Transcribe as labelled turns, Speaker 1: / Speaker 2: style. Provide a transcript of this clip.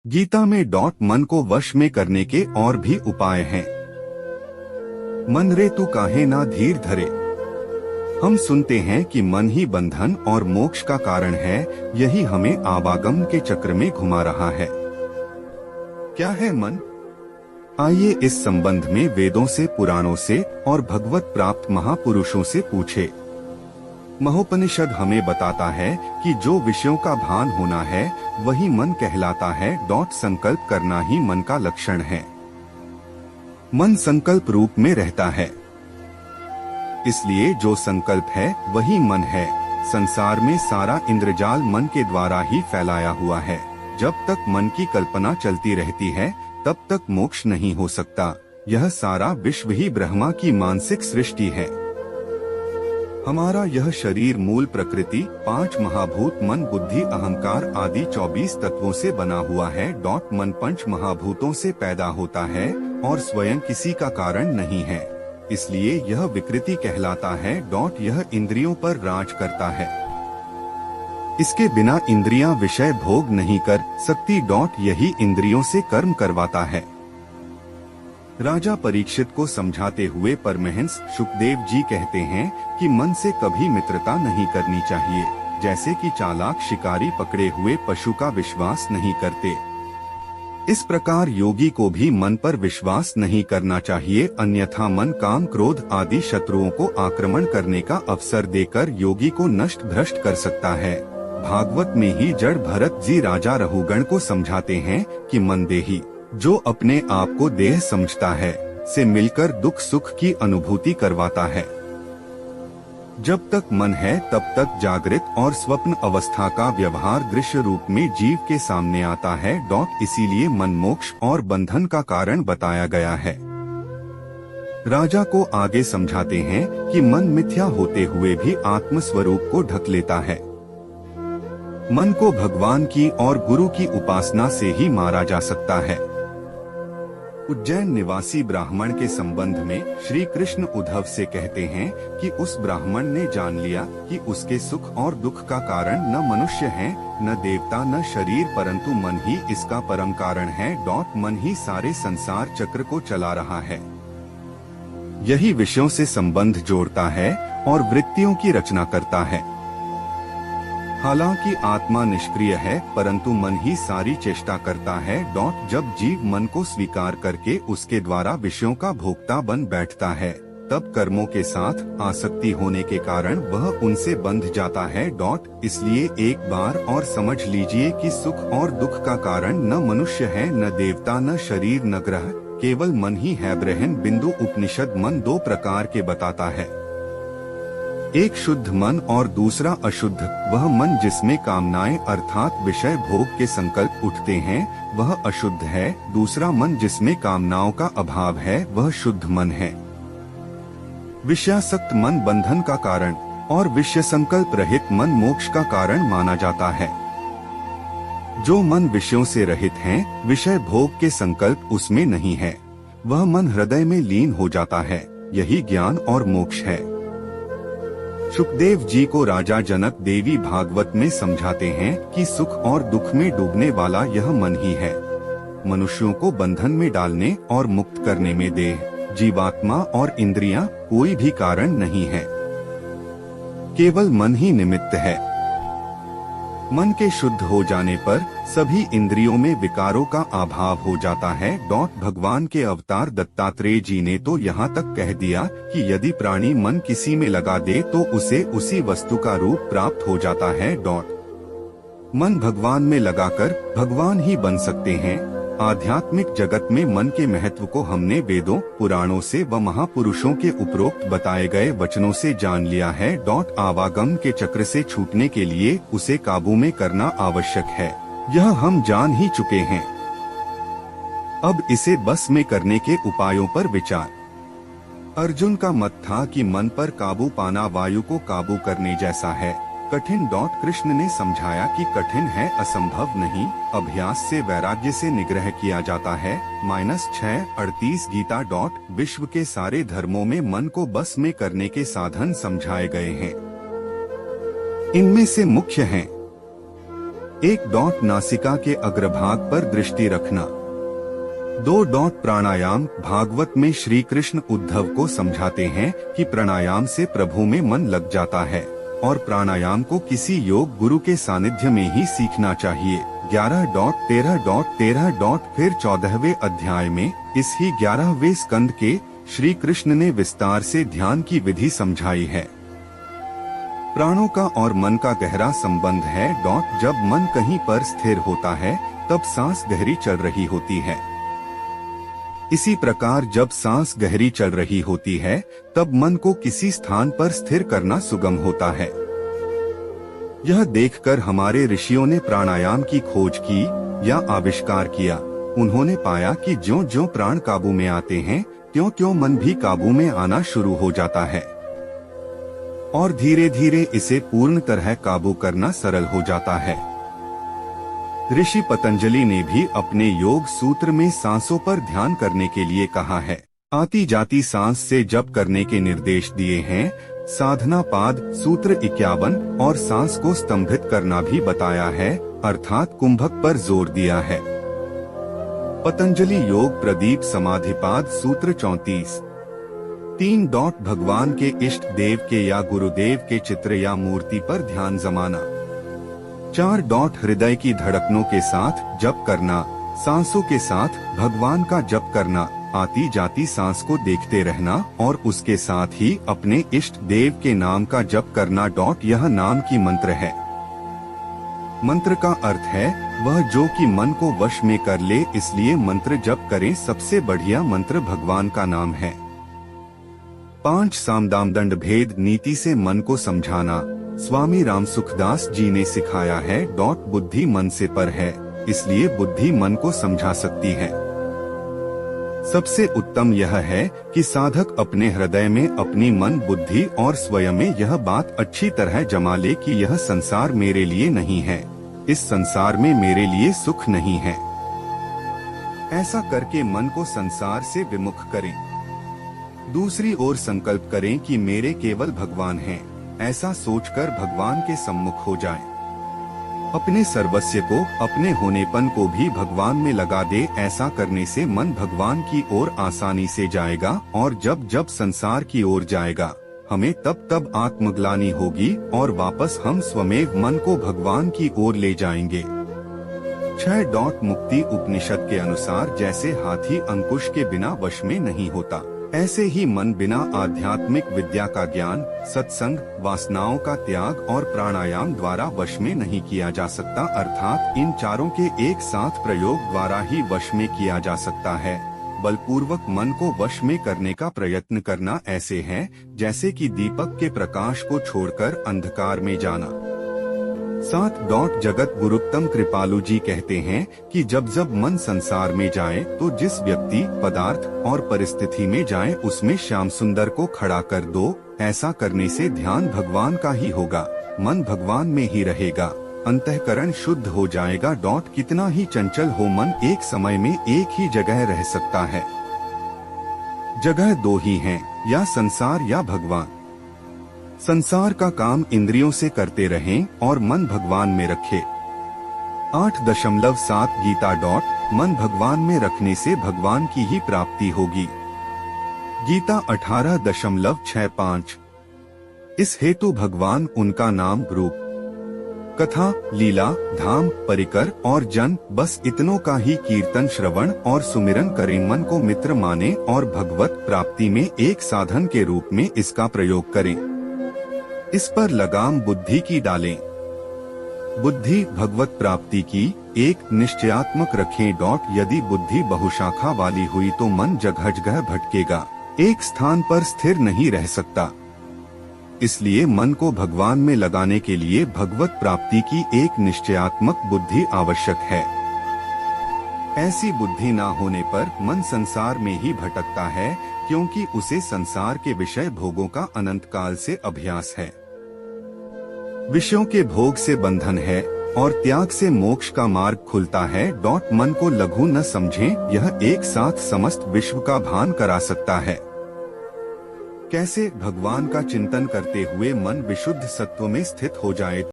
Speaker 1: गीता में मन को वश में करने के और भी उपाय हैं। मन रे तू काहे ना धीर धरे। हम सुनते हैं कि मन ही बंधन और मोक्ष का कारण है, यही हमें आवागम के चक्र में घुमा रहा है। क्या है मन? आइए इस संबंध में वेदों से, पुराणों से और भगवत प्राप्त महापुरुषों से पूछे। महोपनिषद हमें बताता है कि जो विषयों का भान होना है वही मन कहलाता है। संकल्प करना ही मन का लक्षण है। मन संकल्प रूप में रहता है, इसलिए जो संकल्प है वही मन है। संसार में सारा इंद्रजाल मन के द्वारा ही फैलाया हुआ है। जब तक मन की कल्पना चलती रहती है तब तक मोक्ष नहीं हो सकता। यह सारा विश्व ही ब्रह्मा की मानसिक सृष्टि है। हमारा यह शरीर मूल प्रकृति 5 महाभूत मन बुद्धि अहंकार आदि 24 तत्वों से बना हुआ है। मन 5 महाभूतों से पैदा होता है और स्वयं किसी का कारण नहीं है, इसलिए यह विकृति कहलाता है। यह इंद्रियों पर राज करता है। इसके बिना इंद्रियां विषय भोग नहीं कर सकती। यही इंद्रियों से कर्म करवाता है। राजा परीक्षित को समझाते हुए परमहंस शुकदेव जी कहते हैं कि मन से कभी मित्रता नहीं करनी चाहिए, जैसे कि चालाक शिकारी पकड़े हुए पशु का विश्वास नहीं करते। इस प्रकार योगी को भी मन पर विश्वास नहीं करना चाहिए, अन्यथा मन काम क्रोध आदि शत्रुओं को आक्रमण करने का अवसर देकर योगी को नष्ट भ्रष्ट कर सकता है। भागवत में ही जड़ भरत जी राजा रहुगण को समझाते हैं कि मन देही, जो अपने आप को देह समझता है, से मिलकर दुख सुख की अनुभूति करवाता है। जब तक मन है तब तक जागृत और स्वप्न अवस्था का व्यवहार दृश्य रूप में जीव के सामने आता है। इसीलिए मन मोक्ष और बंधन का कारण बताया गया है। राजा को आगे समझाते हैं कि मन मिथ्या होते हुए भी आत्म स्वरूप को ढक लेता है। मन को भगवान की और गुरु की उपासना से ही मारा जा सकता है। उज्जैन निवासी ब्राह्मण के संबंध में श्री कृष्ण उद्धव से कहते हैं कि उस ब्राह्मण ने जान लिया कि उसके सुख और दुख का कारण न मनुष्य है, न देवता, न शरीर, परंतु मन ही इसका परम कारण है। मन ही सारे संसार चक्र को चला रहा है। यही विषयों से संबंध जोड़ता है और वृत्तियों की रचना करता है। हालांकि आत्मा निष्क्रिय है, परंतु मन ही सारी चेष्टा करता है। जब जीव मन को स्वीकार करके उसके द्वारा विषयों का भोक्ता बन बैठता है, तब कर्मों के साथ आसक्ति होने के कारण वह उनसे बंध जाता है। इसलिए एक बार और समझ लीजिए कि सुख और दुख का कारण न मनुष्य है, न देवता, न शरीर, न ग्रह, केवल मन ही है। बृहन बिंदु उपनिषद मन 2 प्रकार के बताता है, एक शुद्ध मन और दूसरा अशुद्ध। वह मन जिसमें कामनाएं अर्थात विषय भोग के संकल्प उठते हैं वह अशुद्ध है। दूसरा मन जिसमें कामनाओं का अभाव है वह शुद्ध मन है। विषयासक्त मन बंधन का कारण और विषय संकल्प रहित मन मोक्ष का कारण माना जाता है। जो मन विषयों से रहित है, विषय भोग के संकल्प उसमें नहीं है, वह मन हृदय में लीन हो जाता है। यही ज्ञान और मोक्ष है। सुखदेव जी को राजा जनक देवी भागवत में समझाते हैं कि सुख और दुख में डूबने वाला यह मन ही है। मनुष्यों को बंधन में डालने और मुक्त करने में देह, जीवात्मा और इंद्रियां कोई भी कारण नहीं है, केवल मन ही निमित्त है। मन के शुद्ध हो जाने पर सभी इंद्रियों में विकारों का अभाव हो जाता है। भगवान के अवतार दत्तात्रेय जी ने तो यहाँ तक कह दिया कि यदि प्राणी मन किसी में लगा दे तो उसे उसी वस्तु का रूप प्राप्त हो जाता है। मन भगवान में लगाकर भगवान ही बन सकते हैं। आध्यात्मिक जगत में मन के महत्व को हमने वेदों, पुराणों से व महापुरुषों के उपरोक्त बताए गए वचनों से जान लिया है। आवागम के चक्र से छूटने के लिए उसे काबू में करना आवश्यक है, यह हम जान ही चुके हैं। अब इसे बस में करने के उपायों पर विचार। अर्जुन का मत था कि मन पर काबू पाना वायु को काबू करने जैसा है, कठिन। कृष्ण ने समझाया कि कठिन है, असंभव नहीं, अभ्यास से वैराग्य से निग्रह किया जाता है। -6:38 गीता। विश्व के सारे धर्मों में मन को बस में करने के साधन समझाए गए हैं। इनमें से मुख्य हैं एक डॉट नासिका के अग्रभाग पर दृष्टि रखना। 2 डॉट प्राणायाम। भागवत में श्री कृष्ण उद्धव को समझाते हैं कि प्राणायाम से प्रभु में मन लग जाता है और प्राणायाम को किसी योग गुरु के सानिध्य में ही सीखना चाहिए। 11.13.13. फिर 14वें अध्याय में इस ही 11वें स्कंद के श्री कृष्ण ने विस्तार से ध्यान की विधि समझाई है। प्राणों का और मन का गहरा संबंध है। जब मन कहीं पर स्थिर होता है तब सांस गहरी चल रही होती है। इसी प्रकार जब सांस गहरी चल रही होती है तब मन को किसी स्थान पर स्थिर करना सुगम होता है। यह देखकर हमारे ऋषियों ने प्राणायाम की खोज की या आविष्कार किया। उन्होंने पाया कि ज्यों-ज्यों प्राण काबू में आते हैं त्यों-त्यों मन भी काबू में आना शुरू हो जाता है और धीरे धीरे इसे पूर्ण तरह काबू करना सरल हो जाता है। ऋषि पतंजलि ने भी अपने योग सूत्र में सांसों पर ध्यान करने के लिए कहा है। आती जाती सांस से जप करने के निर्देश दिए हैं। साधना पाद सूत्र 51 और सांस को स्तंभित करना भी बताया है, अर्थात कुंभक पर जोर दिया है। पतंजलि योग प्रदीप समाधिपाद सूत्र 34। 3 भगवान के इष्ट देव के या गुरुदेव के चित्र या मूर्ति पर ध्यान जमाना। 4 हृदय की धड़कनों के साथ जप करना। सांसों के साथ भगवान का जप करना। आती जाती सांस को देखते रहना और उसके साथ ही अपने इष्ट देव के नाम का जप करना। यह नाम की मंत्र है। मंत्र का अर्थ है वह जो कि मन को वश में कर ले, इसलिए मंत्र जप करें। सबसे बढ़िया मंत्र भगवान का नाम है। 5 सामदाम दंड भेद नीति से मन को समझाना। स्वामी राम सुखदास जी ने सिखाया है। बुद्धि मन से पर है, इसलिए बुद्धि मन को समझा सकती है। सबसे उत्तम यह है कि साधक अपने हृदय में अपनी मन बुद्धि और स्वयं में यह बात अच्छी तरह जमा ले कि यह संसार मेरे लिए नहीं है, इस संसार में मेरे लिए सुख नहीं है। ऐसा करके मन को संसार से विमुख करें। दूसरी ओर संकल्प करें कि मेरे केवल भगवान हैं, ऐसा सोचकर भगवान के सम्मुख हो जाएं। अपने सर्वस्व को, अपने होनेपन को भी भगवान में लगा दे। ऐसा करने से मन भगवान की ओर आसानी से जाएगा और जब जब संसार की ओर जाएगा हमें तब तब आत्मग्लानि होगी और वापस हम स्वमेव मन को भगवान की ओर ले जाएंगे। 6 मुक्ति उपनिषद के अनुसार जैसे हाथी अंकुश के बिना वश में नहीं होता, ऐसे ही मन बिना आध्यात्मिक विद्या का ज्ञान, सत्संग, वासनाओं का त्याग और प्राणायाम द्वारा वश में नहीं किया जा सकता। अर्थात इन चारों के एक साथ प्रयोग द्वारा ही वश में किया जा सकता है। बलपूर्वक मन को वश में करने का प्रयत्न करना ऐसे है जैसे कि दीपक के प्रकाश को छोड़कर अंधकार में जाना। 7 जगत गुरुत्तम कृपालु जी कहते हैं कि जब जब मन संसार में जाए तो जिस व्यक्ति, पदार्थ और परिस्थिति में जाए उसमें श्याम सुंदर को खड़ा कर दो। ऐसा करने से ध्यान भगवान का ही होगा, मन भगवान में ही रहेगा, अंतःकरण शुद्ध हो जाएगा। कितना ही चंचल हो मन, एक समय में एक ही जगह रह सकता है। जगह 2 ही हैं, या संसार या भगवान। संसार का काम इंद्रियों से करते रहें और मन भगवान में रखें। 8.7 गीता। मन भगवान में रखने से भगवान की ही प्राप्ति होगी। गीता 18.65। इस हेतु भगवान, उनका नाम, रूप, कथा, लीला, धाम, परिकर और जन, बस इतनों का ही कीर्तन, श्रवण और सुमिरन करें। मन को मित्र माने और भगवत प्राप्ति में एक साधन के रूप में इसका प्रयोग करें। इस पर लगाम बुद्धि की डालें। बुद्धि भगवत प्राप्ति की एक निश्चयात्मक रखें। यदि बुद्धि बहुशाखा वाली हुई तो मन जगह जगह भटकेगा, एक स्थान पर स्थिर नहीं रह सकता। इसलिए मन को भगवान में लगाने के लिए भगवत प्राप्ति की एक निश्चयात्मक बुद्धि आवश्यक है। ऐसी बुद्धि ना होने पर मन संसार में ही भटकता है, क्योंकि उसे संसार के विषय भोगों का अनंत काल से अभ्यास है। विषयों के भोग से बंधन है और त्याग से मोक्ष का मार्ग खुलता है। मन को लघु न समझें, यह एक साथ समस्त विश्व का भान करा सकता है। कैसे? भगवान का चिंतन करते हुए मन विशुद्ध सत्व में स्थित हो जाए।